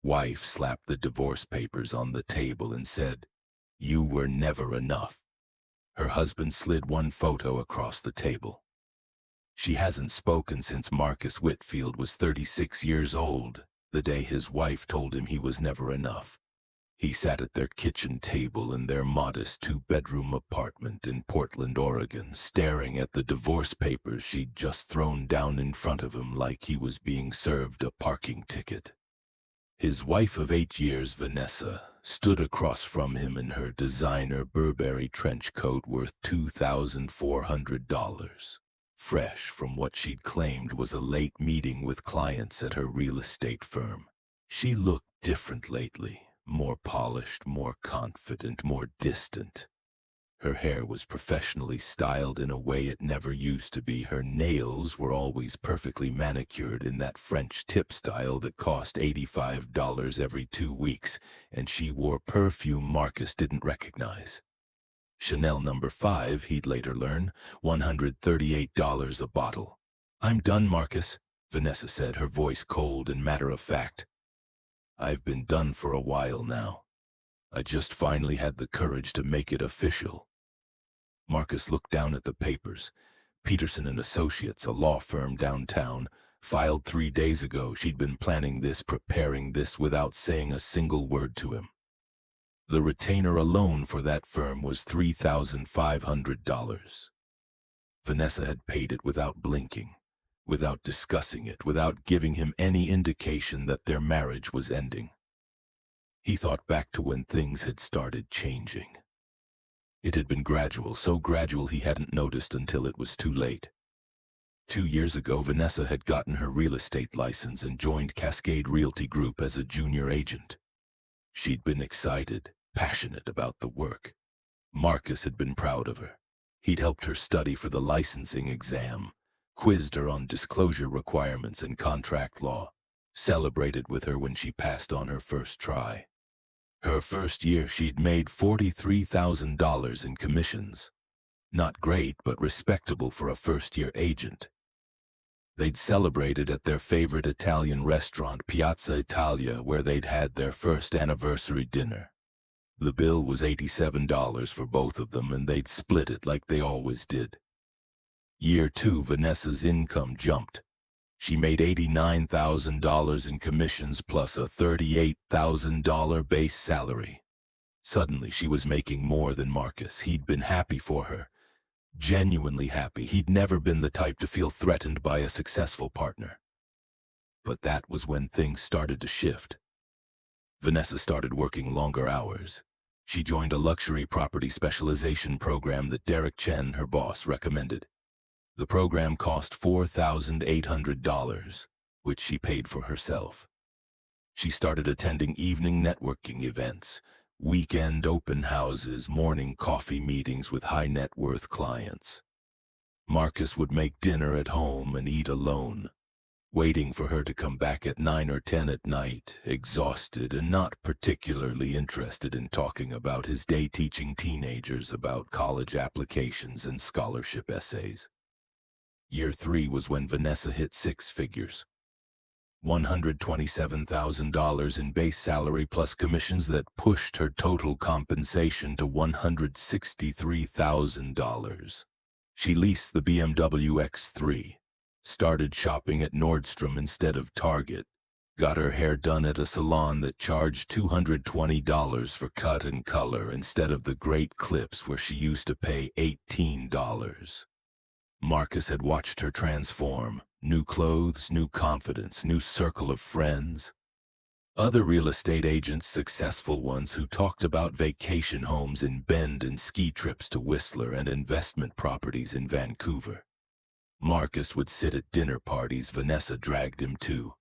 wife slapped the divorce papers on the table and said, "You were never enough." Her husband slid one photo across the table. She hasn't spoken since Marcus Whitfield was 36 years old, the day his wife told him he was never enough. He sat at their kitchen table in their modest two-bedroom apartment in Portland, Oregon, staring at the divorce papers she'd just thrown down in front of him like he was being served a parking ticket. His wife of 8 years, Vanessa, stood across from him in her designer Burberry trench coat worth $2,400, fresh from what she'd claimed was a late meeting with clients at her real estate firm. She looked different lately, more polished, more confident, more distant. Her hair was professionally styled in a way it never used to be. Her nails were always perfectly manicured in that French tip style that cost $85 every 2 weeks, and she wore perfume Marcus didn't recognize. Chanel No. 5, he'd later learn, $138 a bottle. "I'm done, Marcus," Vanessa said, her voice cold and matter-of-fact. "I've been done for a while now. I just finally had the courage to make it official." Marcus looked down at the papers. Peterson and Associates, a law firm downtown, filed 3 days ago. She'd been planning this, preparing this, without saying a single word to him. The retainer alone for that firm was $3,500. Vanessa had paid it without blinking, without discussing it, without giving him any indication that their marriage was ending. He thought back to when things had started changing. It had been gradual, so gradual he hadn't noticed until it was too late. 2 years ago, Vanessa had gotten her real estate license and joined Cascade Realty Group as a junior agent. She'd been excited, passionate about the work. Marcus had been proud of her. He'd helped her study for the licensing exam, quizzed her on disclosure requirements and contract law, celebrated with her when she passed on her first try. Her first year, she'd made $43,000 in commissions. Not great, but respectable for a first-year agent. They'd celebrated at their favorite Italian restaurant, Piazza Italia, where they'd had their first anniversary dinner. The bill was $87 for both of them, and they'd split it like they always did. Year 2, Vanessa's income jumped. She made $89,000 in commissions plus a $38,000 base salary. Suddenly, she was making more than Marcus. He'd been happy for her, genuinely happy. He'd never been the type to feel threatened by a successful partner. But that was when things started to shift. Vanessa started working longer hours. She joined a luxury property specialization program that Derek Chen, her boss, recommended. The program cost $4,800, which she paid for herself. She started attending evening networking events, weekend open houses, morning coffee meetings with high-net-worth clients. Marcus would make dinner at home and eat alone, waiting for her to come back at 9 or 10 at night, exhausted and not particularly interested in talking about his day teaching teenagers about college applications and scholarship essays. Year 3 was when Vanessa hit 6 figures. $127,000 in base salary plus commissions that pushed her total compensation to $163,000. She leased the BMW X3, started shopping at Nordstrom instead of Target, got her hair done at a salon that charged $220 for cut and color instead of the Great Clips where she used to pay $18. Marcus had watched her transform. New clothes, new confidence, new circle of friends. Other real estate agents, successful ones who talked about vacation homes in Bend and ski trips to Whistler and investment properties in Vancouver. Marcus would sit at dinner parties Vanessa dragged him to,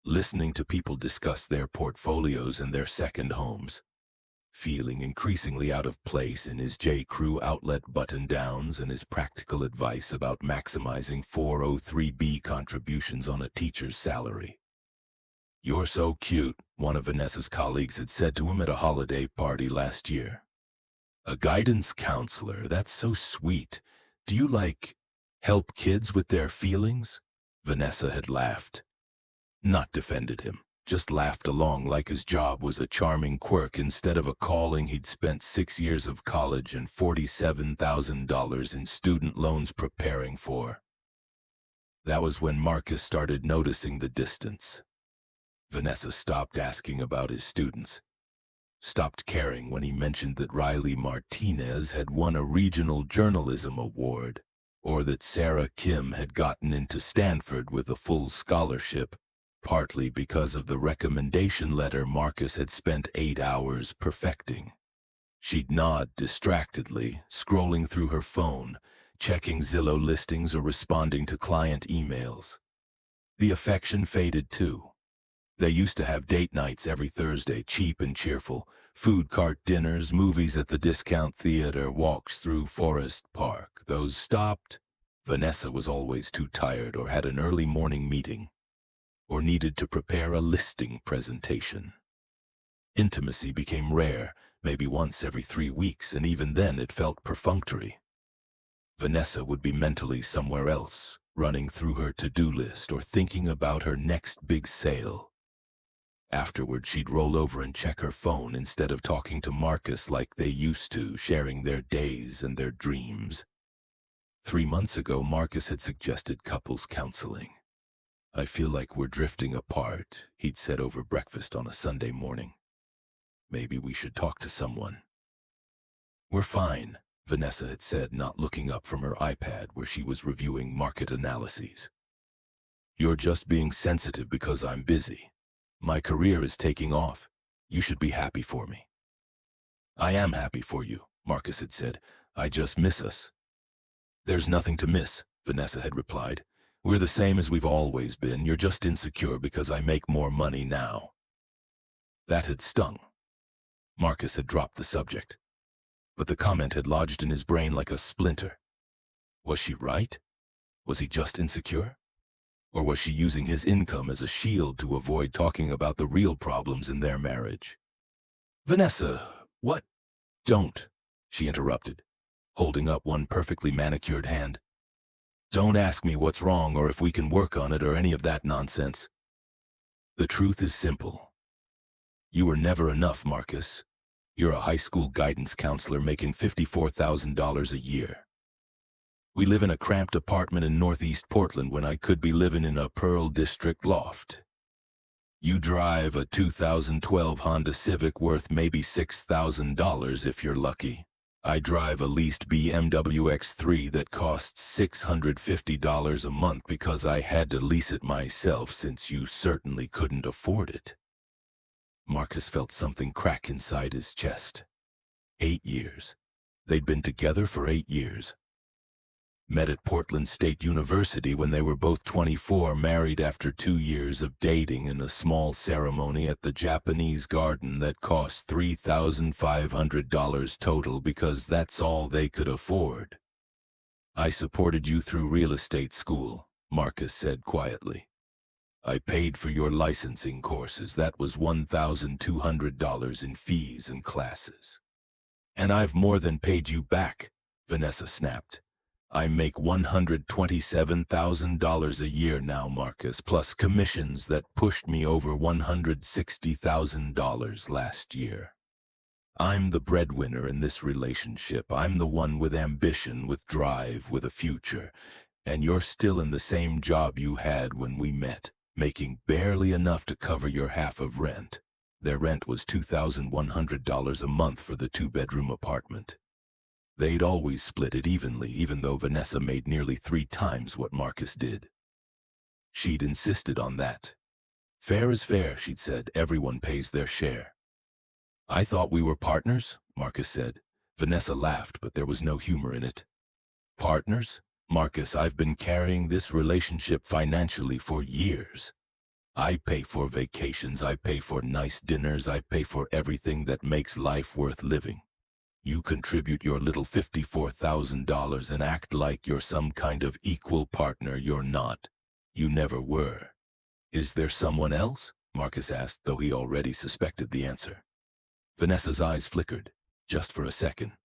listening to people discuss their portfolios and their second homes, feeling increasingly out of place in his J.Crew outlet button-downs and his practical advice about maximizing 403B contributions on a teacher's salary. "You're so cute," one of Vanessa's colleagues had said to him at a holiday party last year. "A guidance counselor, that's so sweet. Do you, help kids with their feelings?" Vanessa had laughed, not defended him, just laughed along like his job was a charming quirk instead of a calling he'd spent 6 years of college and $47,000 in student loans preparing for. That was when Marcus started noticing the distance. Vanessa stopped asking about his students, stopped caring when he mentioned that Riley Martinez had won a regional journalism award, or that Sarah Kim had gotten into Stanford with a full scholarship, partly because of the recommendation letter Marcus had spent 8 hours perfecting. She'd nod distractedly, scrolling through her phone, checking Zillow listings or responding to client emails. The affection faded too. They used to have date nights every Thursday, cheap and cheerful, food cart dinners, movies at the discount theater, walks through Forest Park. Those stopped. Vanessa was always too tired or had an early morning meeting, or needed to prepare a listing presentation. Intimacy became rare, maybe once every 3 weeks, and even then it felt perfunctory. Vanessa would be mentally somewhere else, running through her to-do list or thinking about her next big sale. Afterward, she'd roll over and check her phone instead of talking to Marcus like they used to, sharing their days and their dreams. 3 months ago, Marcus had suggested couples counseling. "I feel like we're drifting apart," he'd said over breakfast on a Sunday morning. "Maybe we should talk to someone." "We're fine," Vanessa had said, not looking up from her iPad where she was reviewing market analyses. "You're just being sensitive because I'm busy. My career is taking off. You should be happy for me." "I am happy for you," Marcus had said. "I just miss us." "There's nothing to miss," Vanessa had replied. "We're the same as we've always been. You're just insecure because I make more money now." That had stung. Marcus had dropped the subject, but the comment had lodged in his brain like a splinter. Was she right? Was he just insecure? Or was she using his income as a shield to avoid talking about the real problems in their marriage? "Vanessa, what?" "Don't," she interrupted, holding up one perfectly manicured hand. "Don't ask me what's wrong or if we can work on it or any of that nonsense. The truth is simple. You were never enough, Marcus. You're a high school guidance counselor making $54,000 a year. We live in a cramped apartment in Northeast Portland when I could be living in a Pearl District loft. You drive a 2012 Honda Civic worth maybe $6,000 if you're lucky. I drive a leased BMW X3 that costs $650 a month because I had to lease it myself since you certainly couldn't afford it." Marcus felt something crack inside his chest. 8 years. They'd been together for 8 years. Met at Portland State University when they were both 24, married after 2 years of dating in a small ceremony at the Japanese garden that cost $3,500 total because that's all they could afford. "I supported you through real estate school," Marcus said quietly. "I paid for your licensing courses. That was $1,200 in fees and classes." "And I've more than paid you back," Vanessa snapped. "I make $127,000 a year now, Marcus, plus commissions that pushed me over $160,000 last year. I'm the breadwinner in this relationship. I'm the one with ambition, with drive, with a future. And you're still in the same job you had when we met, making barely enough to cover your half of rent." Their rent was $2,100 a month for the 2-bedroom apartment. They'd always split it evenly, even though Vanessa made nearly 3 times what Marcus did. She'd insisted on that. "Fair is fair," she'd said. "Everyone pays their share." "I thought we were partners," Marcus said. Vanessa laughed, but there was no humor in it. "Partners? Marcus, I've been carrying this relationship financially for years. I pay for vacations, I pay for nice dinners, I pay for everything that makes life worth living. You contribute your little $54,000 and act like you're some kind of equal partner. You're not. You never were." "Is there someone else?" Marcus asked, though he already suspected the answer. Vanessa's eyes flickered, just for a second,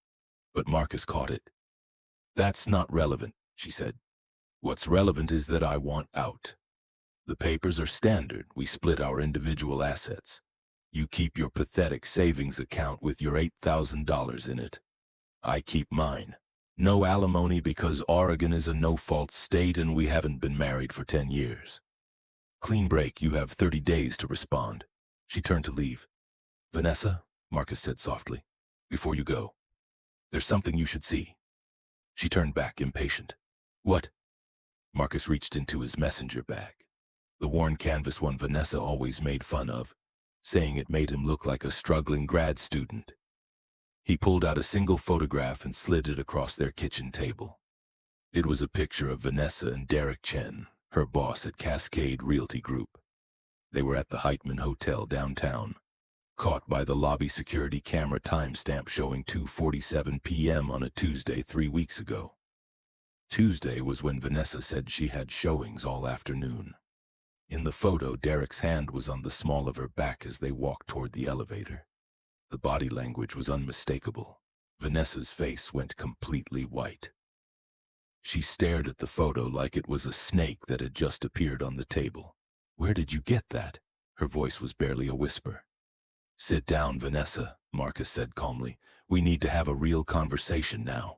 but Marcus caught it. "That's not relevant," she said. "What's relevant is that I want out. The papers are standard. We split our individual assets. You keep your pathetic savings account with your $8,000 in it. I keep mine. No alimony because Oregon is a no-fault state and we haven't been married for 10 years. Clean break, you have 30 days to respond. She turned to leave. Vanessa, Marcus said softly, before you go, there's something you should see. She turned back, impatient. What? Marcus reached into his messenger bag. The worn canvas one Vanessa always made fun of, saying it made him look like a struggling grad student. He pulled out a single photograph and slid it across their kitchen table. It was a picture of Vanessa and Derek Chen, her boss at Cascade Realty Group. They were at the Heitman Hotel downtown, caught by the lobby security camera timestamp showing 2:47 p.m. on a Tuesday 3 weeks ago. Tuesday was when Vanessa said she had showings all afternoon. In the photo, Derek's hand was on the small of her back as they walked toward the elevator. The body language was unmistakable. Vanessa's face went completely white. She stared at the photo like it was a snake that had just appeared on the table. Where did you get that? Her voice was barely a whisper. Sit down, Vanessa, Marcus said calmly. We need to have a real conversation now.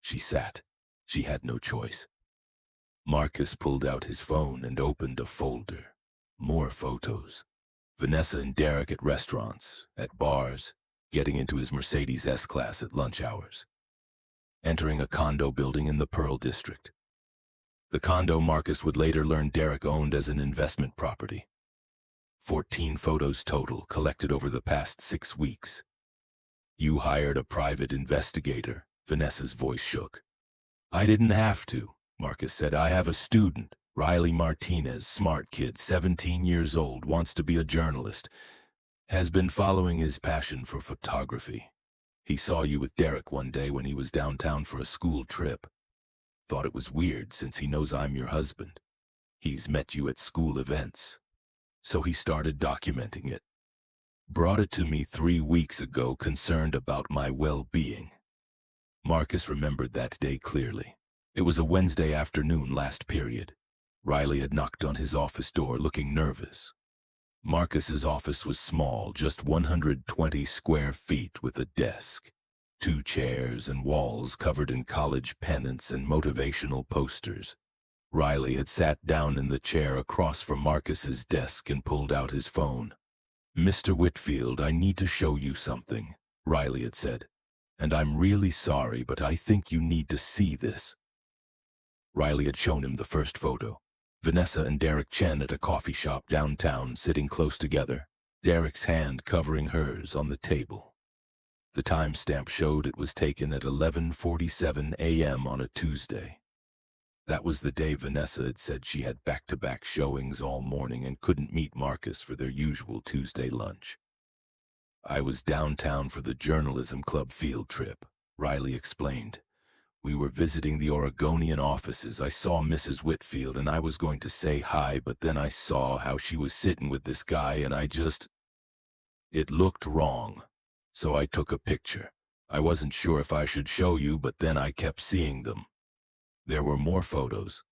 She sat. She had no choice. Marcus pulled out his phone and opened a folder. More photos. Vanessa and Derek at restaurants, at bars, getting into his Mercedes S-Class at lunch hours. Entering a condo building in the Pearl District. The condo Marcus would later learn Derek owned as an investment property. 14 photos total, collected over the past 6 weeks. You hired a private investigator, Vanessa's voice shook. I didn't have to, Marcus said. I have a student, Riley Martinez, smart kid, 17 years old, wants to be a journalist, has been following his passion for photography. He saw you with Derek one day when he was downtown for a school trip. Thought it was weird since he knows I'm your husband. He's met you at school events. So he started documenting it. Brought it to me 3 weeks ago, concerned about my well-being. Marcus remembered that day clearly. It was a Wednesday afternoon last period. Riley had knocked on his office door looking nervous. Marcus's office was small, just 120 square feet with a desk, 2 chairs and walls covered in college pennants and motivational posters. Riley had sat down in the chair across from Marcus's desk and pulled out his phone. Mr. Whitfield, I need to show you something, Riley had said. And I'm really sorry, but I think you need to see this. Riley had shown him the first photo. Vanessa and Derek Chen at a coffee shop downtown, sitting close together, Derek's hand covering hers on the table. The timestamp showed it was taken at 11:47 a.m. on a Tuesday. That was the day Vanessa had said she had back-to-back showings all morning and couldn't meet Marcus for their usual Tuesday lunch. I was downtown for the journalism club field trip, Riley explained. We were visiting the Oregonian offices. I saw Mrs. Whitfield and I was going to say hi, but then I saw how she was sitting with this guy and it looked wrong. So I took a picture. I wasn't sure if I should show you, but then I kept seeing them. There were more photos.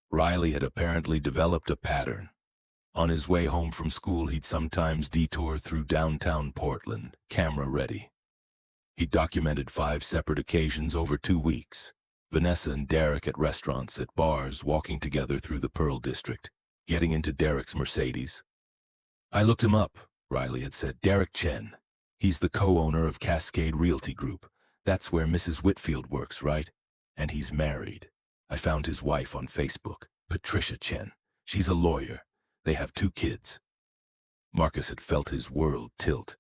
Riley had apparently developed a pattern. On his way home from school, he'd sometimes detour through downtown Portland, camera ready. He documented 5 separate occasions over 2 weeks. Vanessa and Derek at restaurants, at bars, walking together through the Pearl District, getting into Derek's Mercedes. I looked him up, Riley had said. Derek Chen. He's the co-owner of Cascade Realty Group. That's where Mrs. Whitfield works, right? And he's married. I found his wife on Facebook, Patricia Chen. She's a lawyer. They have 2 kids. Marcus had felt his world tilt.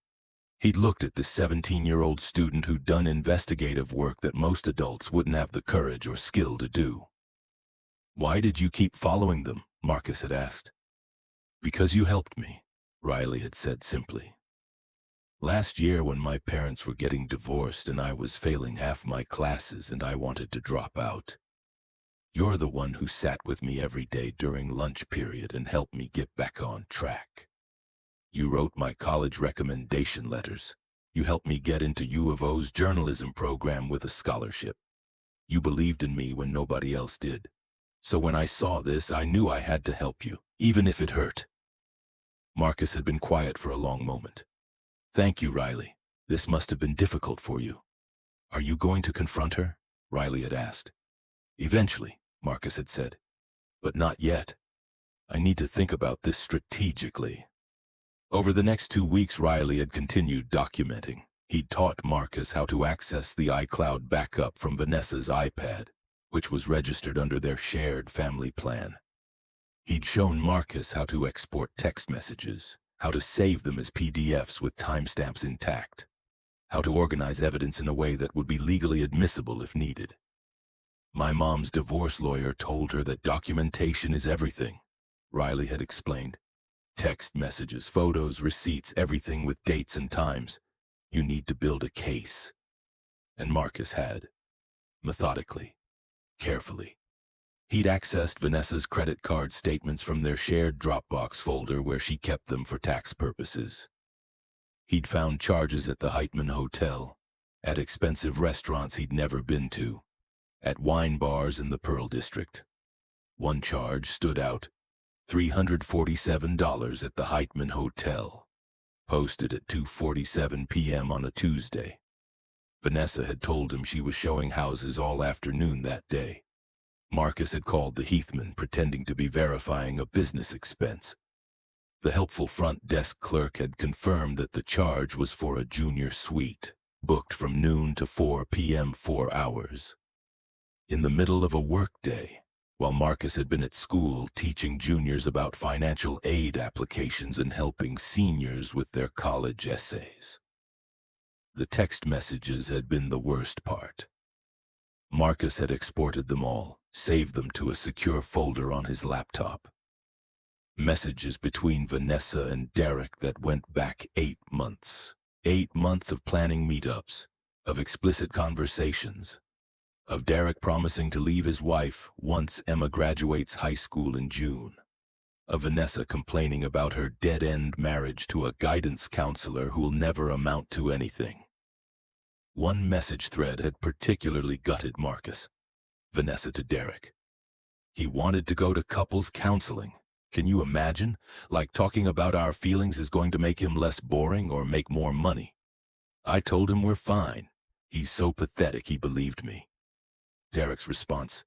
He'd looked at this 17-year-old student who'd done investigative work that most adults wouldn't have the courage or skill to do. Why did you keep following them? Marcus had asked. Because you helped me, Riley had said simply. Last year when my parents were getting divorced and I was failing half my classes and I wanted to drop out. You're the one who sat with me every day during lunch period and helped me get back on track. You wrote my college recommendation letters. You helped me get into U of O's journalism program with a scholarship. You believed in me when nobody else did. So when I saw this, I knew I had to help you, even if it hurt. Marcus had been quiet for a long moment. Thank you, Riley. This must have been difficult for you. Are you going to confront her? Riley had asked. Eventually, Marcus had said. But not yet. I need to think about this strategically. Over the next 2 weeks, Riley had continued documenting. He'd taught Marcus how to access the iCloud backup from Vanessa's iPad, which was registered under their shared family plan. He'd shown Marcus how to export text messages, how to save them as PDFs with timestamps intact, how to organize evidence in a way that would be legally admissible if needed. My mom's divorce lawyer told her that documentation is everything, Riley had explained. Text messages, photos, receipts, everything with dates and times. You need to build a case. And Marcus had. Methodically. Carefully. He'd accessed Vanessa's credit card statements from their shared Dropbox folder where she kept them for tax purposes. He'd found charges at the Heitman Hotel, at expensive restaurants he'd never been to, at wine bars in the Pearl District. One charge stood out, $347 at the Heitman Hotel, posted at 2:47 p.m. on a Tuesday. Vanessa had told him she was showing houses all afternoon that day. Marcus had called the Heathman pretending to be verifying a business expense. The helpful front desk clerk had confirmed that the charge was for a junior suite, booked from noon to 4 p.m. 4 hours. In the middle of a workday, while Marcus had been at school teaching juniors about financial aid applications and helping seniors with their college essays. The text messages had been the worst part. Marcus had exported them all, saved them to a secure folder on his laptop. Messages between Vanessa and Derek that went back 8 months. 8 months of planning meetups, of explicit conversations, of Derek promising to leave his wife once Emma graduates high school in June, of Vanessa complaining about her dead-end marriage to a guidance counselor who'll never amount to anything. One message thread had particularly gutted Marcus. Vanessa to Derek. He wanted to go to couples counseling. Can you imagine? Like talking about our feelings is going to make him less boring or make more money. I told him we're fine. He's so pathetic he believed me. Derek's response.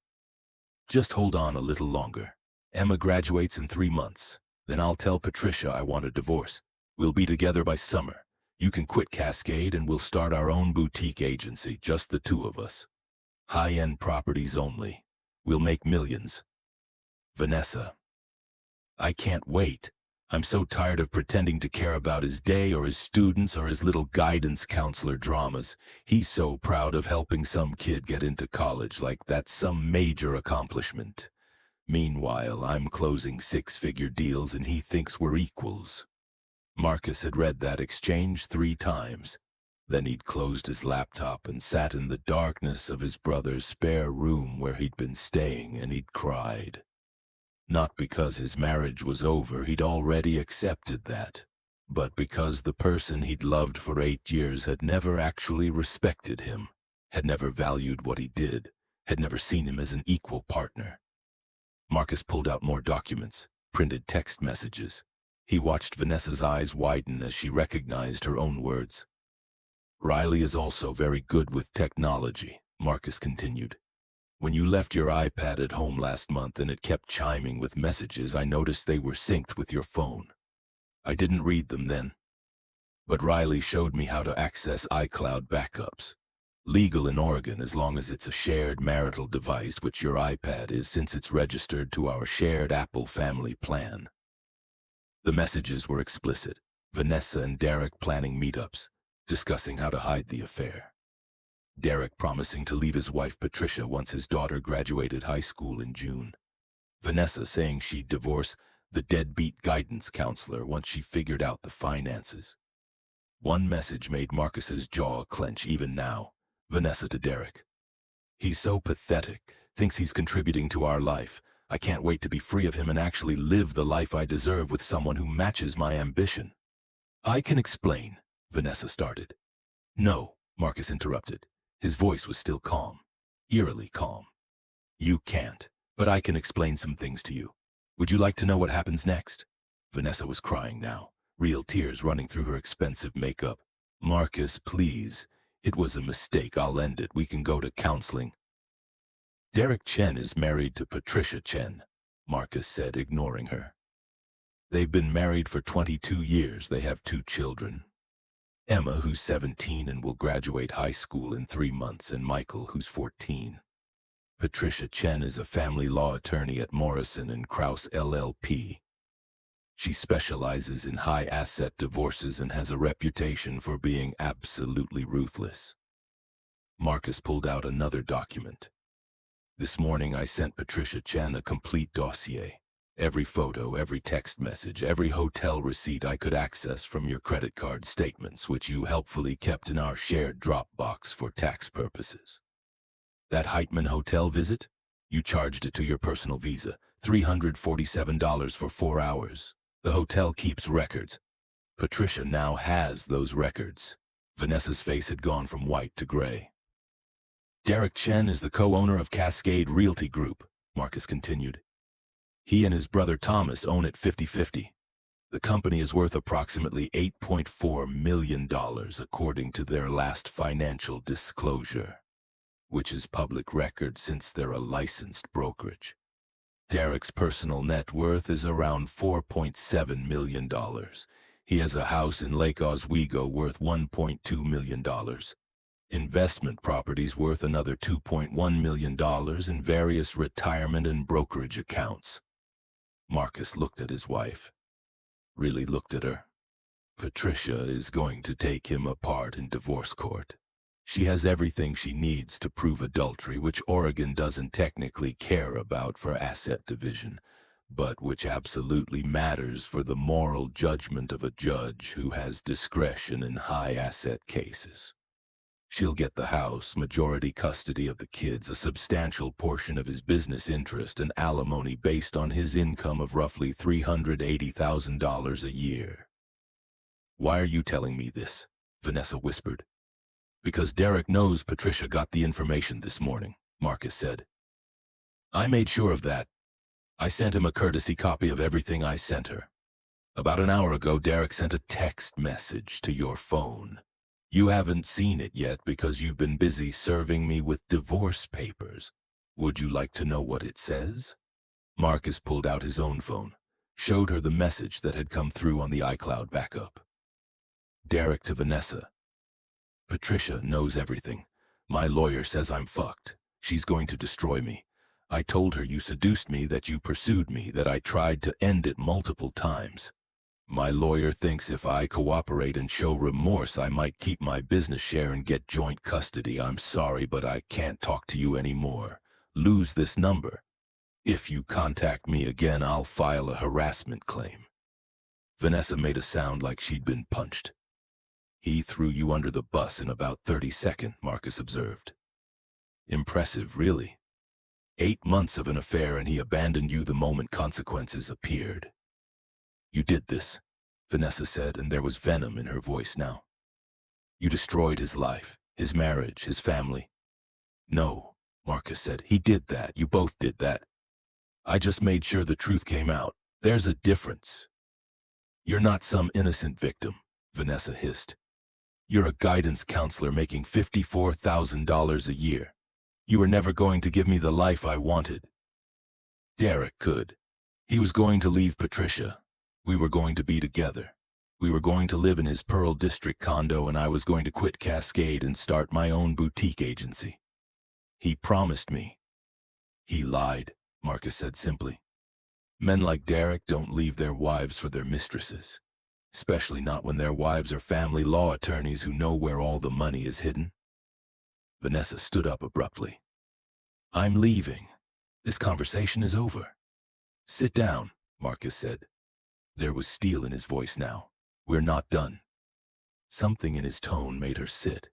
Just hold on a little longer. Emma graduates in 3 months. Then I'll tell Patricia I want a divorce. We'll be together by summer. You can quit Cascade and we'll start our own boutique agency, just the two of us. High-end properties only. We'll make millions. Vanessa. I can't wait. I'm so tired of pretending to care about his day or his students or his little guidance counselor dramas. He's so proud of helping some kid get into college like that's some major accomplishment. Meanwhile, I'm closing 6-figure deals and he thinks we're equals. Marcus had read that exchange 3 times. Then he'd closed his laptop and sat in the darkness of his brother's spare room where he'd been staying, and he'd cried. Not because his marriage was over, he'd already accepted that, but because the person he'd loved for 8 years had never actually respected him, had never valued what he did, had never seen him as an equal partner. Marcus pulled out more documents, printed text messages. He watched Vanessa's eyes widen as she recognized her own words. Riley is also very good with technology, Marcus continued. When you left your iPad at home last month and it kept chiming with messages, I noticed they were synced with your phone. I didn't read them then. But Riley showed me how to access iCloud backups. Legal in Oregon as long as it's a shared marital device, which your iPad is since it's registered to our shared Apple family plan. The messages were explicit. Vanessa and Derek planning meetups, discussing how to hide the affair. Derek promising to leave his wife Patricia once his daughter graduated high school in June. Vanessa saying she'd divorce the deadbeat guidance counselor once she figured out the finances. One message made Marcus's jaw clench even now. Vanessa to Derek. He's so pathetic, thinks he's contributing to our life. I can't wait to be free of him and actually live the life I deserve with someone who matches my ambition. I can explain, Vanessa started. No, Marcus interrupted. His voice was still calm, eerily calm. You can't, but I can explain some things to you. Would you like to know what happens next? Vanessa was crying now, real tears running through her expensive makeup. Marcus, please. It was a mistake. I'll end it. We can go to counseling. Derek Chen is married to Patricia Chen, Marcus said, ignoring her. They've been married for 22 years. They have 2 children. Emma, who's 17 and will graduate high school in 3 months, and Michael, who's 14. Patricia Chen is a family law attorney at Morrison & Krauss LLP. She specializes in high-asset divorces and has a reputation for being absolutely ruthless. Marcus pulled out another document. This morning I sent Patricia Chen a complete dossier. Every photo, every text message, every hotel receipt I could access from your credit card statements, which you helpfully kept in our shared Dropbox for tax purposes. That Heitman hotel visit? You charged it to your personal Visa, $347 for 4 hours. The hotel keeps records. Patricia now has those records. Vanessa's face had gone from white to gray. Derek Chen is the co-owner of Cascade Realty Group, Marcus continued. He and his brother Thomas own it 50-50. The company is worth approximately $8.4 million according to their last financial disclosure, which is public record since they're a licensed brokerage. Derek's personal net worth is around $4.7 million. He has a house in Lake Oswego worth $1.2 million. Investment properties worth another $2.1 million in various retirement and brokerage accounts. Marcus looked at his wife. Really looked at her. Patricia is going to take him apart in divorce court. She has everything she needs to prove adultery, which Oregon doesn't technically care about for asset division, but which absolutely matters for the moral judgment of a judge who has discretion in high asset cases. She'll get the house, majority custody of the kids, a substantial portion of his business interest, and alimony based on his income of roughly $380,000 a year. Why are you telling me this? Vanessa whispered. Because Derek knows Patricia got the information this morning, Marcus said. I made sure of that. I sent him a courtesy copy of everything I sent her. About an hour ago, Derek sent a text message to your phone. You haven't seen it yet because you've been busy serving me with divorce papers. Would you like to know what it says? Marcus pulled out his own phone, showed her the message that had come through on the iCloud backup. Derek to Vanessa. Patricia knows everything. My lawyer says I'm fucked. She's going to destroy me. I told her you seduced me, that you pursued me, that I tried to end it multiple times. My lawyer thinks if I cooperate and show remorse, I might keep my business share and get joint custody. I'm sorry, but I can't talk to you anymore. Lose this number. If you contact me again, I'll file a harassment claim. Vanessa made a sound like she'd been punched. He threw you under the bus in about 30 seconds, Marcus observed. Impressive, really. 8 months of an affair and he abandoned you the moment consequences appeared. You did this, Vanessa said, and there was venom in her voice now. You destroyed his life, his marriage, his family. No, Marcus said, he did that. You both did that. I just made sure the truth came out. There's a difference. You're not some innocent victim, Vanessa hissed. You're a guidance counselor making $54,000 a year. You were never going to give me the life I wanted. Derek could. He was going to leave Patricia. We were going to be together. We were going to live in his Pearl District condo, and I was going to quit Cascade and start my own boutique agency. He promised me. He lied, Marcus said simply. Men like Derek don't leave their wives for their mistresses, especially not when their wives are family law attorneys who know where all the money is hidden. Vanessa stood up abruptly. I'm leaving. This conversation is over. Sit down, Marcus said. There was steel in his voice now. We're not done. Something in his tone made her sit.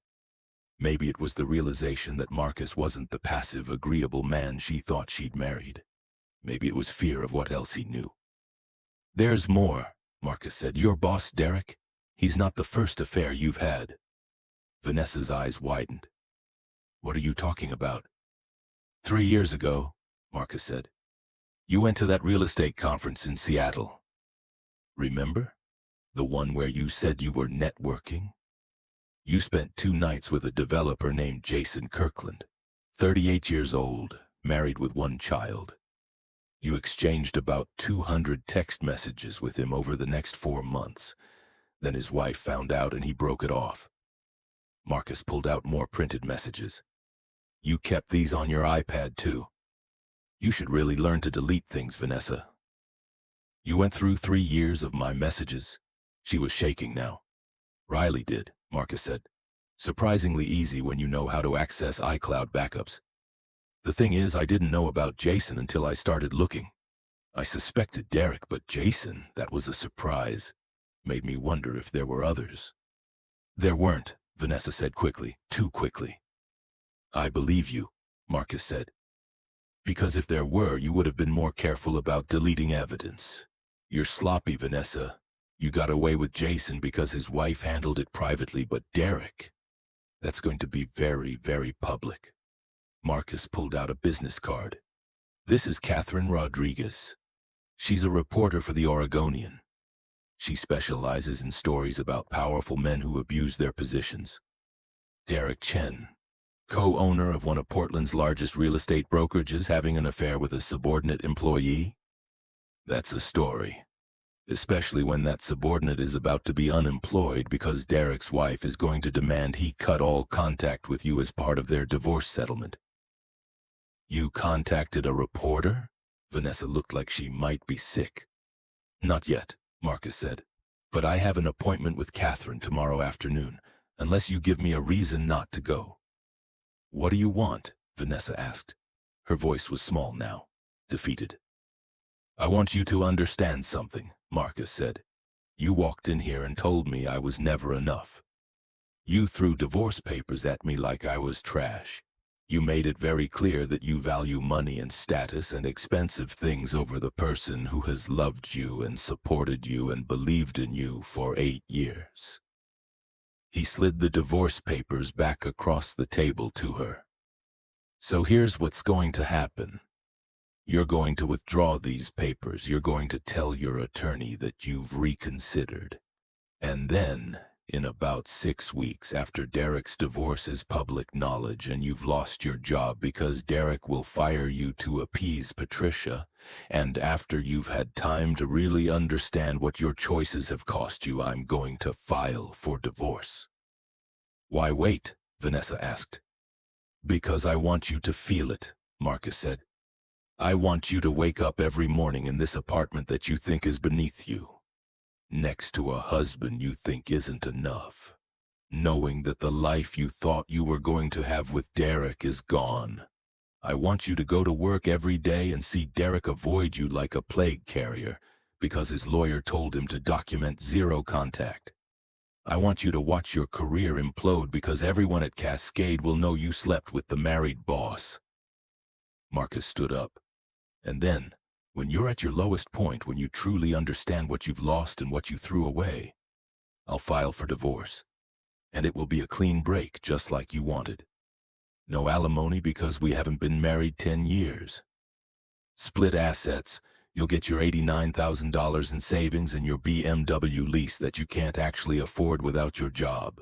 Maybe it was the realization that Marcus wasn't the passive, agreeable man she thought she'd married. Maybe it was fear of what else he knew. There's more, Marcus said. Your boss, Derek? He's not the first affair you've had. Vanessa's eyes widened. What are you talking about? 3 years ago, Marcus said. You went to that real estate conference in Seattle. Remember? The one where you said you were networking? You spent 2 nights with a developer named Jason Kirkland, 38 years old, married with 1 child. You exchanged about 200 text messages with him over the next 4 months. Then his wife found out and he broke it off. Marcus pulled out more printed messages. You kept these on your iPad too. You should really learn to delete things, Vanessa. You went through 3 years of my messages. She was shaking now. Riley did, Marcus said. Surprisingly easy when you know how to access iCloud backups. The thing is, I didn't know about Jason until I started looking. I suspected Derek, but Jason, that was a surprise. Made me wonder if there were others. There weren't, Vanessa said quickly, too quickly. I believe you, Marcus said. Because if there were, you would have been more careful about deleting evidence. You're sloppy, Vanessa. You got away with Jason because his wife handled it privately, but Derek, that's going to be very, very public. Marcus pulled out a business card. This is Catherine Rodriguez. She's a reporter for the Oregonian. She specializes in stories about powerful men who abuse their positions. Derek Chen, co-owner of one of Portland's largest real estate brokerages, having an affair with a subordinate employee? That's a story. Especially when that subordinate is about to be unemployed because Derek's wife is going to demand he cut all contact with you as part of their divorce settlement. You contacted a reporter? Vanessa looked like she might be sick. Not yet, Marcus said. But I have an appointment with Catherine tomorrow afternoon, unless you give me a reason not to go. What do you want? Vanessa asked. Her voice was small now, defeated. I want you to understand something, Marcus said. You walked in here and told me I was never enough. You threw divorce papers at me like I was trash. You made it very clear that you value money and status and expensive things over the person who has loved you and supported you and believed in you for 8 years. He slid the divorce papers back across the table to her. So here's what's going to happen. You're going to withdraw these papers. You're going to tell your attorney that you've reconsidered. And then, in about 6 weeks after Derek's divorce is public knowledge and you've lost your job because Derek will fire you to appease Patricia, and after you've had time to really understand what your choices have cost you, I'm going to file for divorce. Why wait? Vanessa asked. Because I want you to feel it, Marcus said. I want you to wake up every morning in this apartment that you think is beneath you, next to a husband you think isn't enough, knowing that the life you thought you were going to have with Derek is gone. I want you to go to work every day and see Derek avoid you like a plague carrier because his lawyer told him to document 0 contact. I want you to watch your career implode because everyone at Cascade will know you slept with the married boss. Marcus stood up. And then, when you're at your lowest point, when you truly understand what you've lost and what you threw away, I'll file for divorce. And it will be a clean break, just like you wanted. No alimony because we haven't been married 10 years. Split assets. You'll get your $89,000 in savings and your BMW lease that you can't actually afford without your job.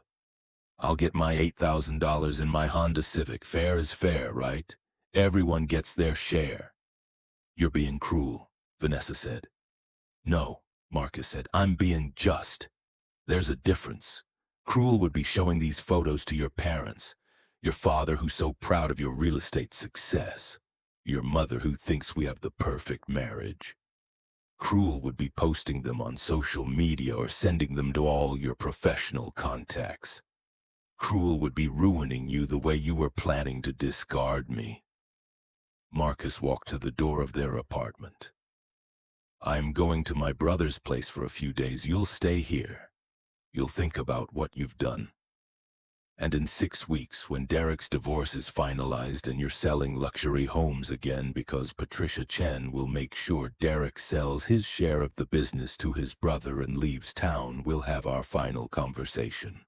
I'll get my $8,000 in my Honda Civic. Fair is fair, right? Everyone gets their share. You're being cruel, Vanessa said. No, Marcus said, I'm being just. There's a difference. Cruel would be showing these photos to your parents, your father who's so proud of your real estate success, your mother who thinks we have the perfect marriage. Cruel would be posting them on social media or sending them to all your professional contacts. Cruel would be ruining you the way you were planning to discard me. Marcus walked to the door of their apartment. I'm going to my brother's place for a few days. You'll stay here. You'll think about what you've done. And in 6 weeks, when Derek's divorce is finalized and you're selling luxury homes again because Patricia Chen will make sure Derek sells his share of the business to his brother and leaves town, we'll have our final conversation.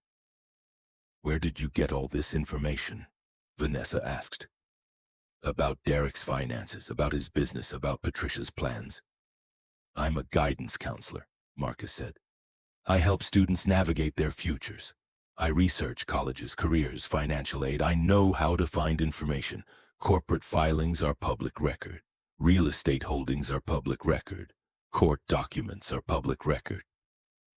Where did you get all this information? Vanessa asked. About Derek's finances, about his business, about Patricia's plans. I'm a guidance counselor, Marcus said. I help students navigate their futures. I research colleges, careers, financial aid. I know how to find information. Corporate filings are public record. Real estate holdings are public record. Court documents are public record.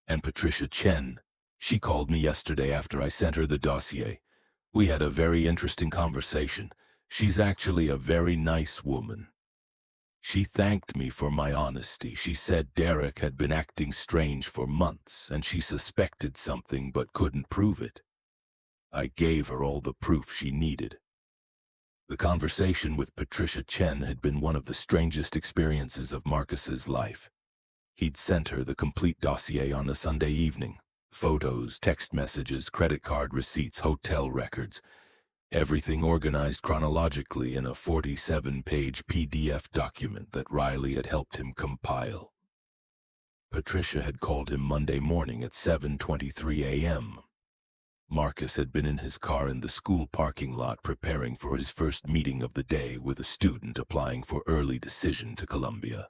And Patricia Chen, she called me yesterday after I sent her the dossier. We had a very interesting conversation. She's actually a very nice woman. She thanked me for my honesty. She said Derek had been acting strange for months, and she suspected something but couldn't prove it. I gave her all the proof she needed. The conversation with Patricia Chen had been one of the strangest experiences of Marcus's life. He'd sent her the complete dossier on a Sunday evening. Photos, text messages, credit card receipts, hotel records. Everything organized chronologically in a 47-page PDF document that Riley had helped him compile. Patricia had called him Monday morning at 7:23 a.m. Marcus had been in his car in the school parking lot preparing for his first meeting of the day with a student applying for early decision to Columbia.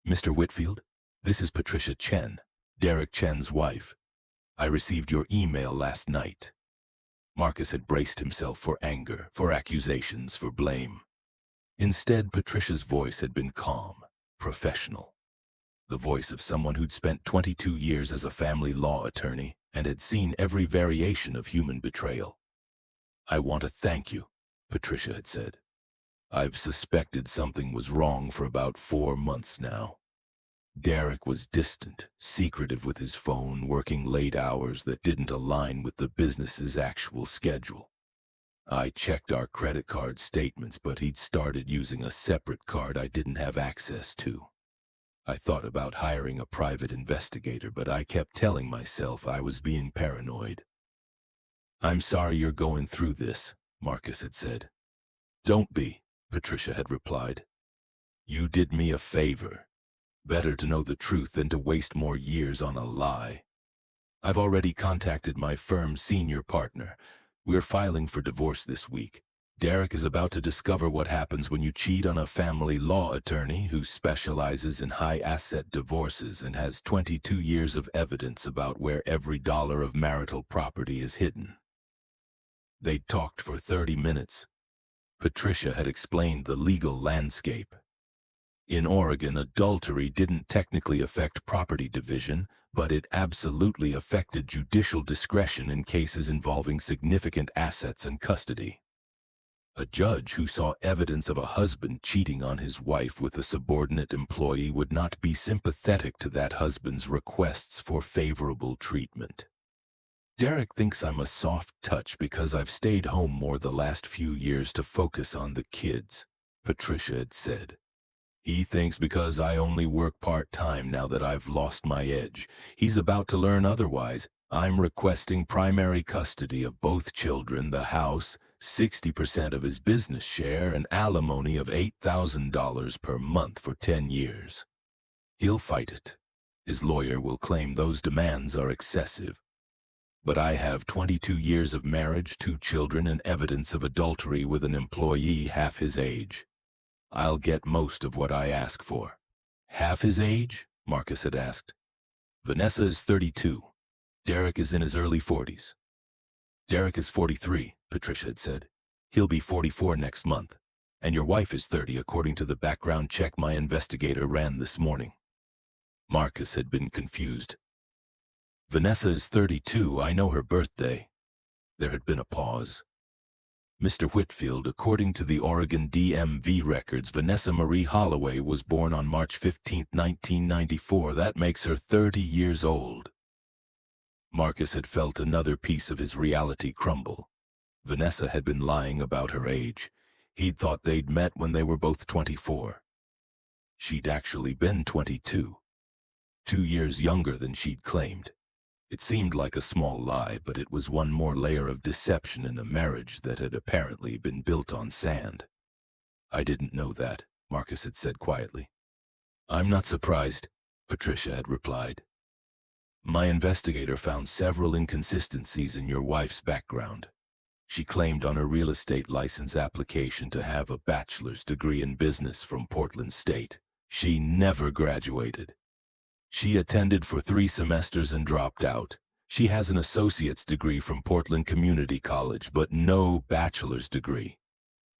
Mr. Whitfield, this is Patricia Chen, Derek Chen's wife. I received your email last night. Marcus had braced himself for anger, for accusations, for blame. Instead, Patricia's voice had been calm, professional. The voice of someone who'd spent 22 years as a family law attorney and had seen every variation of human betrayal. I want to thank you, Patricia had said. I've suspected something was wrong for about 4 months now. Derek was distant, secretive with his phone, working late hours that didn't align with the business's actual schedule. I checked our credit card statements, but he'd started using a separate card I didn't have access to. I thought about hiring a private investigator, but I kept telling myself I was being paranoid. I'm sorry you're going through this, Marcus had said. Don't be, Patricia had replied. You did me a favor. Better to know the truth than to waste more years on a lie. I've already contacted my firm's senior partner. We're filing for divorce this week. Derek is about to discover what happens when you cheat on a family law attorney who specializes in high-asset divorces and has 22 years of evidence about where every dollar of marital property is hidden. They talked for 30 minutes. Patricia had explained the legal landscape. In Oregon, adultery didn't technically affect property division, but it absolutely affected judicial discretion in cases involving significant assets and custody. A judge who saw evidence of a husband cheating on his wife with a subordinate employee would not be sympathetic to that husband's requests for favorable treatment. Derek thinks I'm a soft touch because I've stayed home more the last few years to focus on the kids, Patricia had said. He thinks because I only work part-time now that I've lost my edge. He's about to learn otherwise. I'm requesting primary custody of both children, the house, 60% of his business share, and alimony of $8,000 per month for 10 years. He'll fight it. His lawyer will claim those demands are excessive. But I have 22 years of marriage, 2 children, and evidence of adultery with an employee half his age. I'll get most of what I ask for. Half his age? Marcus had asked. Vanessa is 32. Derek is in his early 40s. Derek is 43, Patricia had said. He'll be 44 next month. And your wife is 30, according to the background check my investigator ran this morning. Marcus had been confused. Vanessa is 32. I know her birthday. There had been a pause. Mr. Whitfield, according to the Oregon DMV records, Vanessa Marie Holloway was born on March 15, 1994. That makes her 30 years old. Marcus had felt another piece of his reality crumble. Vanessa had been lying about her age. He'd thought they'd met when they were both 24. She'd actually been 22. 2 years younger than she'd claimed. It seemed like a small lie, but it was one more layer of deception in a marriage that had apparently been built on sand. I didn't know that, Marcus had said quietly. I'm not surprised, Patricia had replied. My investigator found several inconsistencies in your wife's background. She claimed on her real estate license application to have a bachelor's degree in business from Portland State. She never graduated. She attended for 3 semesters and dropped out. She has an associate's degree from Portland Community College, but no bachelor's degree.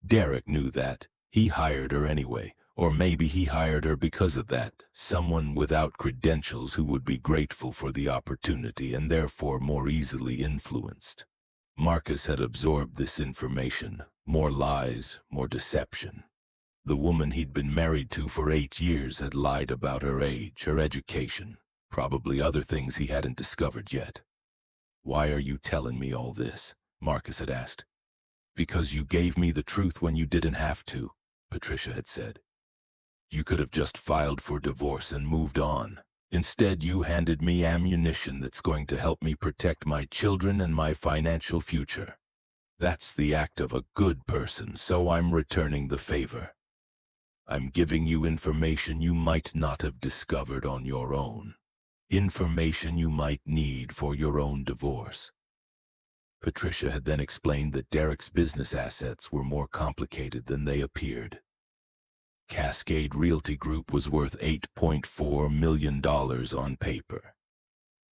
Derek knew that. He hired her anyway, or maybe he hired her because of that. Someone without credentials who would be grateful for the opportunity and therefore more easily influenced. Marcus had absorbed this information, more lies, more deception. The woman he'd been married to for 8 years had lied about her age, her education, probably other things he hadn't discovered yet. "Why are you telling me all this?" Marcus had asked. "Because you gave me the truth when you didn't have to," Patricia had said. "You could have just filed for divorce and moved on. Instead, you handed me ammunition that's going to help me protect my children and my financial future. That's the act of a good person, so I'm returning the favor. I'm giving you information you might not have discovered on your own. Information you might need for your own divorce." Patricia had then explained that Derek's business assets were more complicated than they appeared. Cascade Realty Group was worth $8.4 million on paper.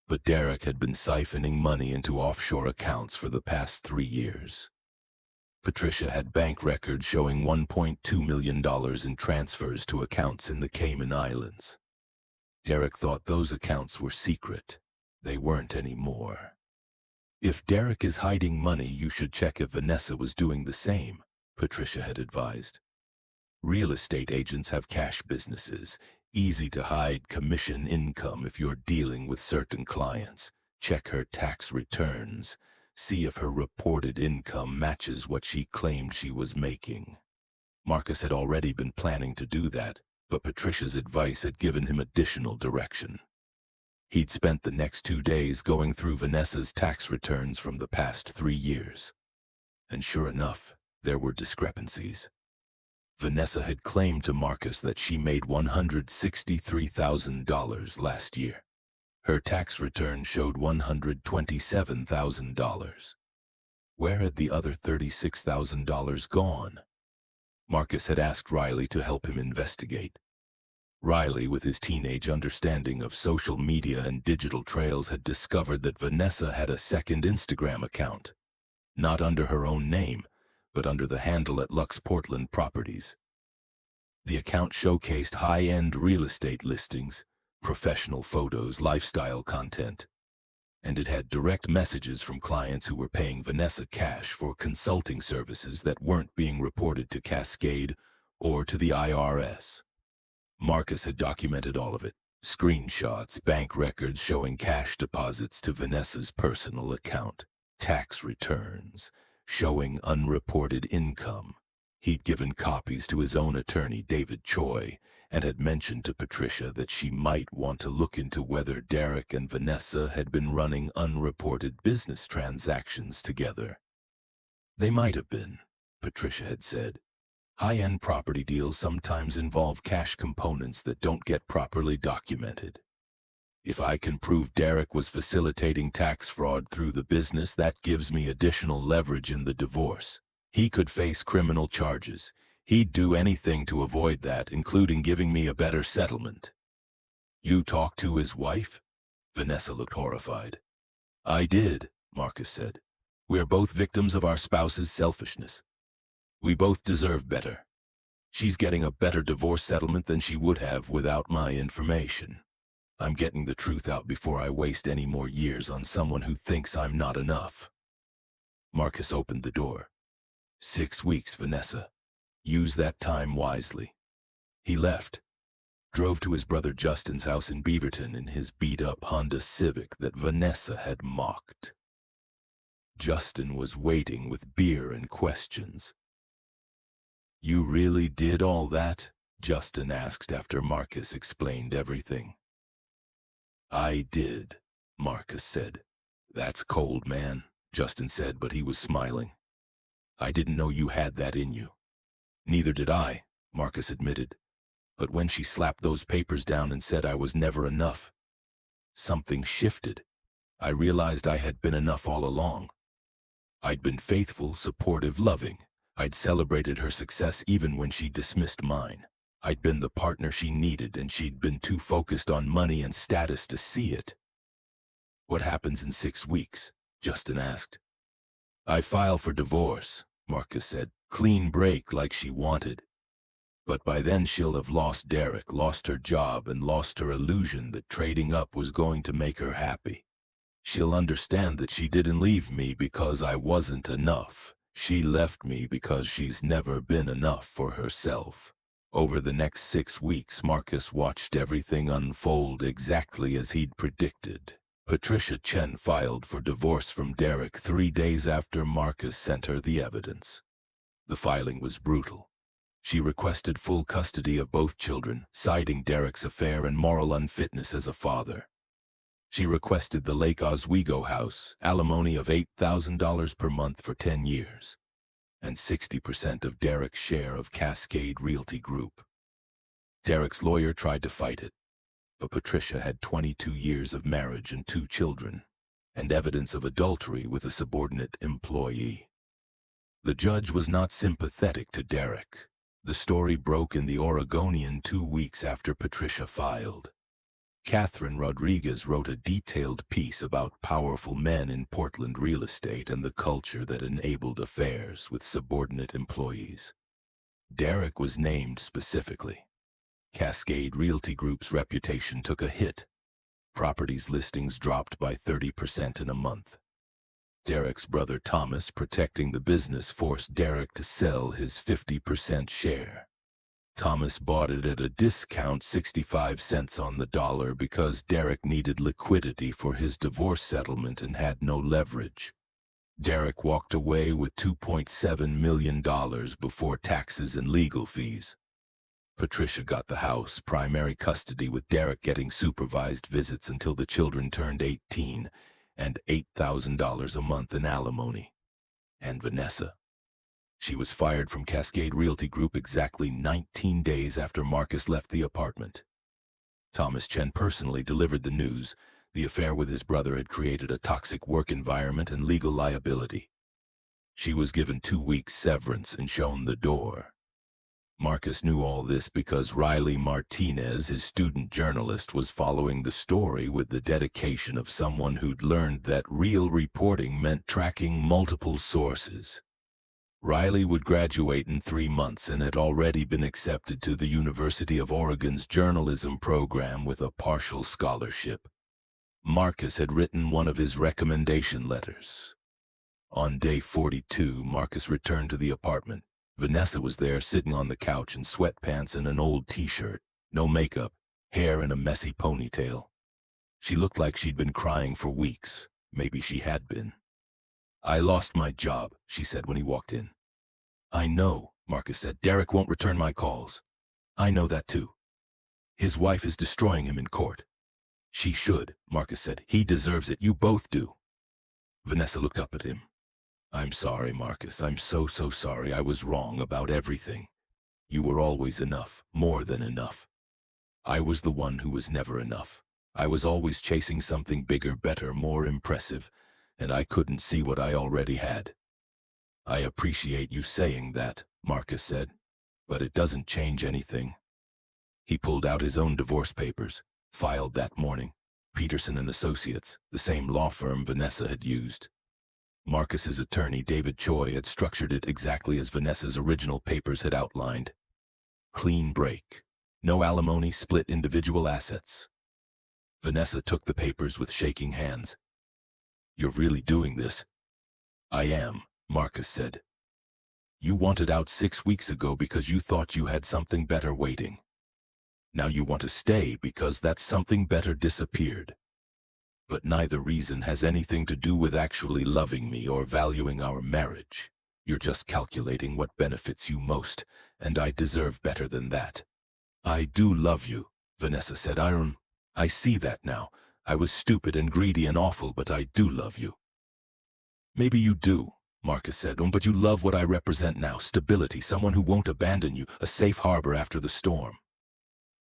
But Derek had been siphoning money into offshore accounts for the past 3 years. Patricia had bank records showing $1.2 million in transfers to accounts in the Cayman Islands. Derek thought those accounts were secret. They weren't anymore. "If Derek is hiding money, you should check if Vanessa was doing the same," Patricia had advised. "Real estate agents have cash businesses, easy to hide commission income if you're dealing with certain clients. Check her tax returns. See if her reported income matches what she claimed she was making." Marcus had already been planning to do that, but Patricia's advice had given him additional direction. He'd spent the next 2 days going through Vanessa's tax returns from the past 3 years. And sure enough, there were discrepancies. Vanessa had claimed to Marcus that she made $163,000 last year. Her tax return showed $127,000. Where had the other $36,000 gone? Marcus had asked Riley to help him investigate. Riley, with his teenage understanding of social media and digital trails, had discovered that Vanessa had a second Instagram account, not under her own name, but under the handle at Lux Portland Properties. The account showcased high-end real estate listings, professional photos, lifestyle content, and it had direct messages from clients who were paying Vanessa cash for consulting services that weren't being reported to Cascade or to the IRS. Marcus had documented all of it. Screenshots, bank records showing cash deposits to Vanessa's personal account, tax returns showing unreported income. He'd given copies to his own attorney, David Choi, and had mentioned to Patricia that she might want to look into whether Derek and Vanessa had been running unreported business transactions together. They might have been, Patricia had said. High-end property deals sometimes involve cash components that don't get properly documented. If I can prove Derek was facilitating tax fraud through the business, that gives me additional leverage in the divorce. He could face criminal charges. He'd do anything to avoid that, including giving me a better settlement. "You talked to his wife?" Vanessa looked horrified. "I did," Marcus said. "We're both victims of our spouse's selfishness. We both deserve better. She's getting a better divorce settlement than she would have without my information. I'm getting the truth out before I waste any more years on someone who thinks I'm not enough." Marcus opened the door. 6 weeks, Vanessa. Use that time wisely. He left, drove to his brother Justin's house in Beaverton in his beat-up Honda Civic that Vanessa had mocked. Justin was waiting with beer and questions. "You really did all that?" Justin asked after Marcus explained everything. "I did," Marcus said. "That's cold, man," Justin said, but he was smiling. "I didn't know you had that in you." "Neither did I," Marcus admitted. "But when she slapped those papers down and said I was never enough, something shifted. I realized I had been enough all along. I'd been faithful, supportive, loving. I'd celebrated her success even when she dismissed mine. I'd been the partner she needed, and she'd been too focused on money and status to see it. "What happens in 6 weeks?" Justin asked. "I file for divorce," Marcus said. "Clean break like she wanted. But by then she'll have lost Derek, lost her job, and lost her illusion that trading up was going to make her happy. She'll understand that she didn't leave me because I wasn't enough. She left me because she's never been enough for herself." Over the next 6 weeks, Marcus watched everything unfold exactly as he'd predicted. Patricia Chen filed for divorce from Derek 3 days after Marcus sent her the evidence. The filing was brutal. She requested full custody of both children, citing Derek's affair and moral unfitness as a father. She requested the Lake Oswego house, alimony of $8,000 per month for 10 years, and 60% of Derek's share of Cascade Realty Group. Derek's lawyer tried to fight it, but Patricia had 22 years of marriage and 2 children, and evidence of adultery with a subordinate employee. The judge was not sympathetic to Derek. The story broke in the Oregonian 2 weeks after Patricia filed. Catherine Rodriguez wrote a detailed piece about powerful men in Portland real estate and the culture that enabled affairs with subordinate employees. Derek was named specifically. Cascade Realty Group's reputation took a hit. Properties listings dropped by 30% in a month. Derek's brother Thomas, protecting the business, forced Derek to sell his 50% share. Thomas bought it at a discount, 65 cents on the dollar, because Derek needed liquidity for his divorce settlement and had no leverage. Derek walked away with $2.7 million before taxes and legal fees. Patricia got the house, primary custody, with Derek getting supervised visits until the children turned 18, and $8,000 a month in alimony. And Vanessa. She was fired from Cascade Realty Group exactly 19 days after Marcus left the apartment. Thomas Chen personally delivered the news. The affair with his brother had created a toxic work environment and legal liability. She was given 2 weeks severance and shown the door. Marcus knew all this because Riley Martinez, his student journalist, was following the story with the dedication of someone who'd learned that real reporting meant tracking multiple sources. Riley would graduate in 3 months and had already been accepted to the University of Oregon's journalism program with a partial scholarship. Marcus had written one of his recommendation letters. On day 42, Marcus returned to the apartment. Vanessa was there, sitting on the couch in sweatpants and an old t-shirt, no makeup, hair in a messy ponytail. She looked like she'd been crying for weeks. Maybe she had been. "I lost my job," she said when he walked in. "I know," Marcus said. "Derek won't return my calls. I know that too. His wife is destroying him in court." "She should," Marcus said. "He deserves it. You both do." Vanessa looked up at him. "I'm sorry, Marcus. I'm so sorry. I was wrong about everything. You were always enough, more than enough. I was the one who was never enough. I was always chasing something bigger, better, more impressive, and I couldn't see what I already had." "I appreciate you saying that," Marcus said, "but it doesn't change anything." He pulled out his own divorce papers, filed that morning. Peterson and Associates, the same law firm Vanessa had used. Marcus's attorney, David Choi, had structured it exactly as Vanessa's original papers had outlined. Clean break. No alimony, split individual assets. Vanessa took the papers with shaking hands. "You're really doing this?" "I am," Marcus said. "You wanted out 6 weeks ago because you thought you had something better waiting. Now you want to stay because that something better disappeared. But neither reason has anything to do with actually loving me or valuing our marriage. You're just calculating what benefits you most, and I deserve better than that." "I do love you," Vanessa said. I see that now. I was stupid and greedy and awful, but I do love you." "Maybe you do," Marcus said, "but you love what I represent now. Stability, someone who won't abandon you, a safe harbor after the storm.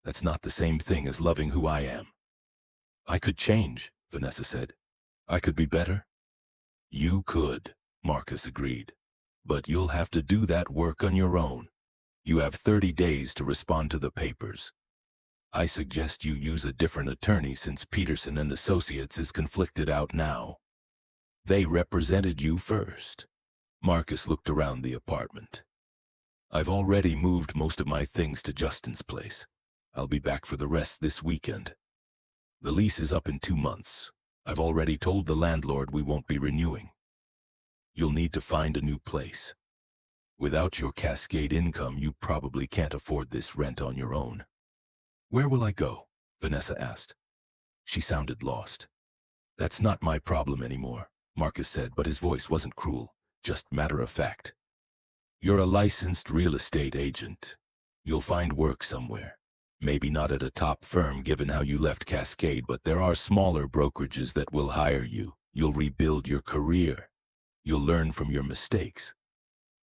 That's not the same thing as loving who I am." "I could change," Vanessa said. "I could be better." "You could." Marcus agreed. But you'll have to do that work on your own. You have 30 days to respond to the papers. I suggest you use a different attorney since Peterson and Associates is conflicted out now. They represented you first. Marcus looked around the apartment. I've already moved most of my things to Justin's place. I'll be back for the rest this weekend. The lease is up in 2 months. I've already told the landlord we won't be renewing. You'll need to find a new place. Without your Cascade income, you probably can't afford this rent on your own. Where will I go? Vanessa asked. She sounded lost. That's not my problem anymore, Marcus said, but his voice wasn't cruel, just matter of fact. You're a licensed real estate agent. You'll find work somewhere. Maybe not at a top firm given how you left Cascade, but there are smaller brokerages that will hire you. You'll rebuild your career. You'll learn from your mistakes.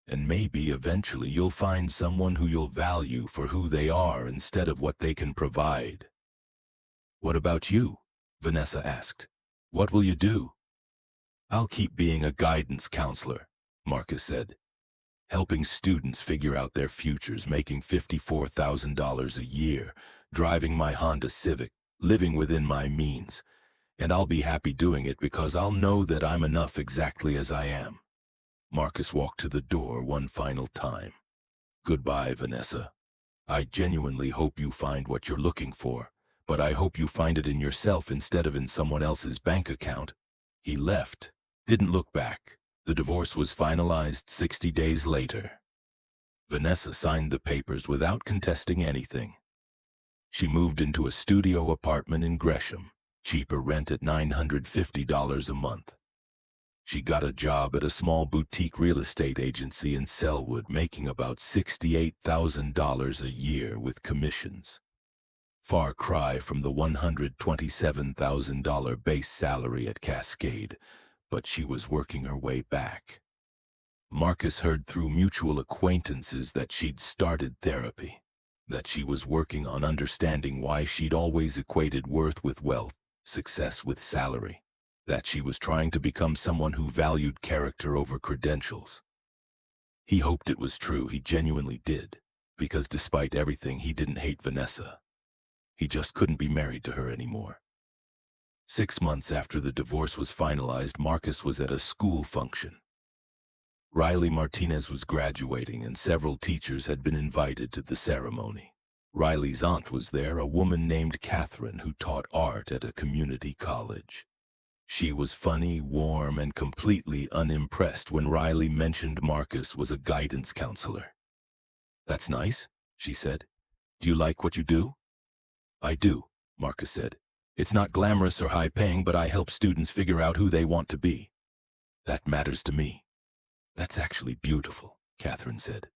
And maybe eventually you'll find someone who you'll value for who they are instead of what they can provide. What about you? Vanessa asked. What will you do? I'll keep being a guidance counselor, Marcus said. Helping students figure out their futures, making $54,000 a year, driving my Honda Civic, living within my means. And I'll be happy doing it because I'll know that I'm enough exactly as I am. Marcus walked to the door one final time. Goodbye, Vanessa. I genuinely hope you find what you're looking for, but I hope you find it in yourself instead of in someone else's bank account. He left, didn't look back. The divorce was finalized 60 days later. Vanessa signed the papers without contesting anything. She moved into a studio apartment in Gresham, cheaper rent at $950 a month. She got a job at a small boutique real estate agency in Selwood, making about $68,000 a year with commissions. Far cry from the $127,000 base salary at Cascade, but she was working her way back. Marcus heard through mutual acquaintances that she'd started therapy, that she was working on understanding why she'd always equated worth with wealth, success with salary, that she was trying to become someone who valued character over credentials. He hoped it was true, he genuinely did, because despite everything, he didn't hate Vanessa. He just couldn't be married to her anymore. 6 months after the divorce was finalized, Marcus was at a school function. Riley Martinez was graduating, and several teachers had been invited to the ceremony. Riley's aunt was there, a woman named Catherine who taught art at a community college. She was funny, warm, and completely unimpressed when Riley mentioned Marcus was a guidance counselor. "That's nice," she said. "Do you like what you do?" "I do," Marcus said. "It's not glamorous or high-paying, but I help students figure out who they want to be. That matters to me." "That's actually beautiful," Catherine said.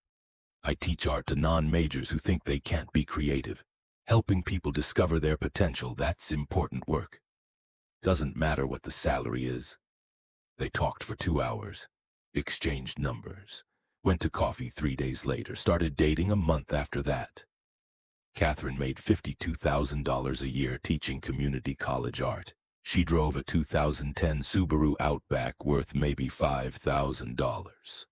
"I teach art to non-majors who think they can't be creative. Helping people discover their potential, that's important work. Doesn't matter what the salary is." They talked for 2 hours, exchanged numbers, went to coffee 3 days later, started dating a month after that. Catherine made $52,000 a year teaching community college art. She drove a 2010 Subaru Outback worth maybe $5,000.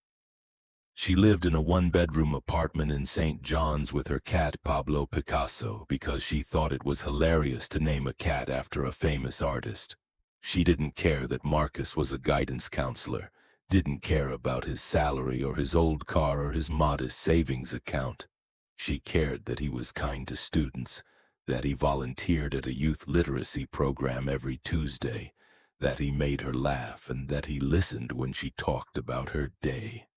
She lived in a 1-bedroom apartment in St. John's with her cat Pablo Picasso because she thought it was hilarious to name a cat after a famous artist. She didn't care that Marcus was a guidance counselor, didn't care about his salary or his old car or his modest savings account. She cared that he was kind to students, that he volunteered at a youth literacy program every Tuesday, that he made her laugh, and that he listened when she talked about her day.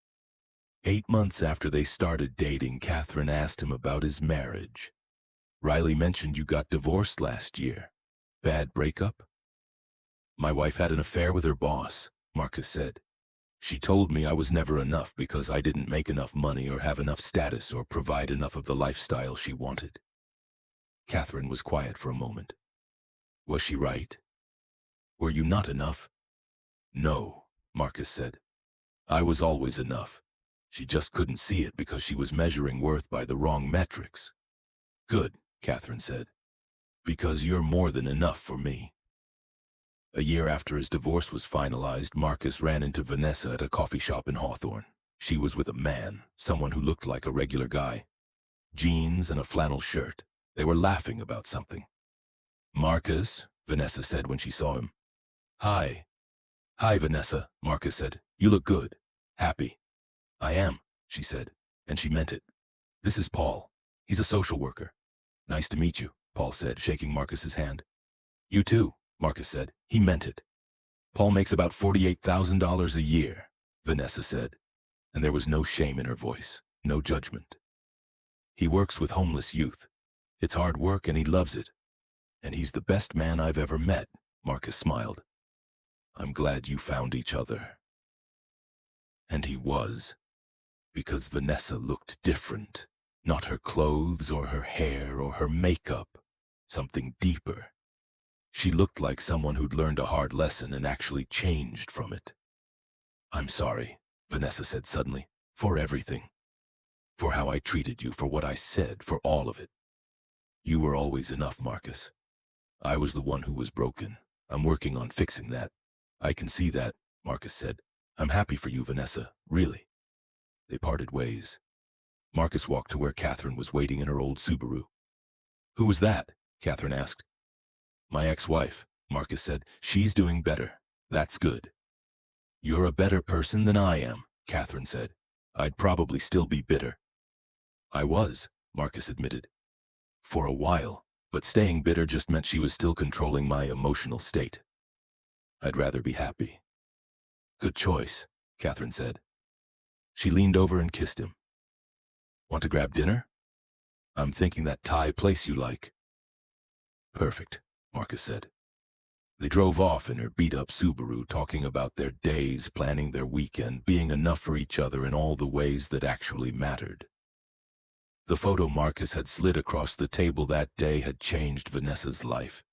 8 months after they started dating, Catherine asked him about his marriage. "Riley mentioned you got divorced last year. Bad breakup?" "My wife had an affair with her boss," Marcus said. "She told me I was never enough because I didn't make enough money or have enough status or provide enough of the lifestyle she wanted." Catherine was quiet for a moment. "Was she right? Were you not enough?" "No," Marcus said. "I was always enough. She just couldn't see it because she was measuring worth by the wrong metrics." "Good," Catherine said, "because you're more than enough for me." A year after his divorce was finalized, Marcus ran into Vanessa at a coffee shop in Hawthorne. She was with a man, someone who looked like a regular guy. Jeans and a flannel shirt. They were laughing about something. "Marcus," Vanessa said when she saw him. "Hi." "Hi, Vanessa," Marcus said. "You look good. Happy." "I am," she said, and she meant it. "This is Paul. He's a social worker." "Nice to meet you," Paul said, shaking Marcus's hand. "You too," Marcus said. He meant it. "Paul makes about $48,000 a year," Vanessa said, and there was no shame in her voice, no judgment. "He works with homeless youth. It's hard work and he loves it. And he's the best man I've ever met," Marcus smiled. "I'm glad you found each other." And he was, because Vanessa looked different. Not her clothes or her hair or her makeup, something deeper. She looked like someone who'd learned a hard lesson and actually changed from it. "I'm sorry," Vanessa said suddenly, "for everything. For how I treated you, for what I said, for all of it. You were always enough, Marcus. I was the one who was broken. I'm working on fixing that." "I can see that," Marcus said. "I'm happy for you, Vanessa, really." They parted ways. Marcus walked to where Catherine was waiting in her old Subaru. "Who was that?" Catherine asked. "My ex-wife," Marcus said. "She's doing better. That's good." "You're a better person than I am," Catherine said. "I'd probably still be bitter." "I was," Marcus admitted. "For a while, but staying bitter just meant she was still controlling my emotional state. I'd rather be happy." "Good choice," Catherine said. She leaned over and kissed him. "Want to grab dinner? I'm thinking that Thai place you like." "Perfect," Marcus said. They drove off in her beat-up Subaru, talking about their days, planning their weekend, being enough for each other in all the ways that actually mattered. The photo Marcus had slid across the table that day had changed Vanessa's life.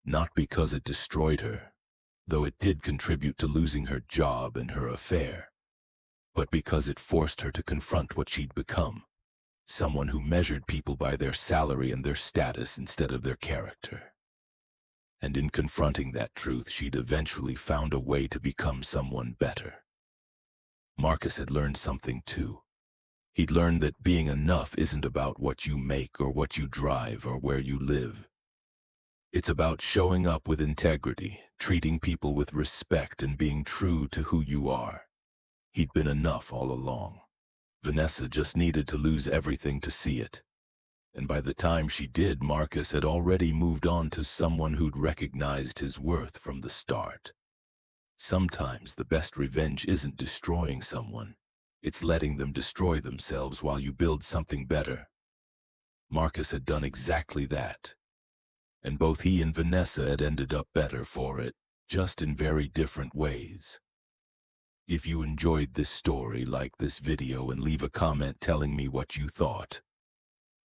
Not because it destroyed her, though it did contribute to losing her job and her affair, but because it forced her to confront what she'd become, someone who measured people by their salary and their status instead of their character. And in confronting that truth, she'd eventually found a way to become someone better. Marcus had learned something too. He'd learned that being enough isn't about what you make or what you drive or where you live. It's about showing up with integrity, treating people with respect, and being true to who you are. He'd been enough all along. Vanessa just needed to lose everything to see it. And by the time she did, Marcus had already moved on to someone who'd recognized his worth from the start. Sometimes the best revenge isn't destroying someone. It's letting them destroy themselves while you build something better. Marcus had done exactly that. And both he and Vanessa had ended up better for it, just in very different ways. If you enjoyed this story, like this video and leave a comment telling me what you thought.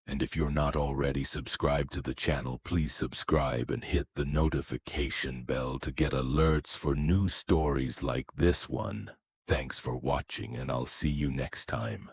And if you're not already subscribed to the channel, please subscribe and hit the notification bell to get alerts for new stories like this one. Thanks for watching, and I'll see you next time.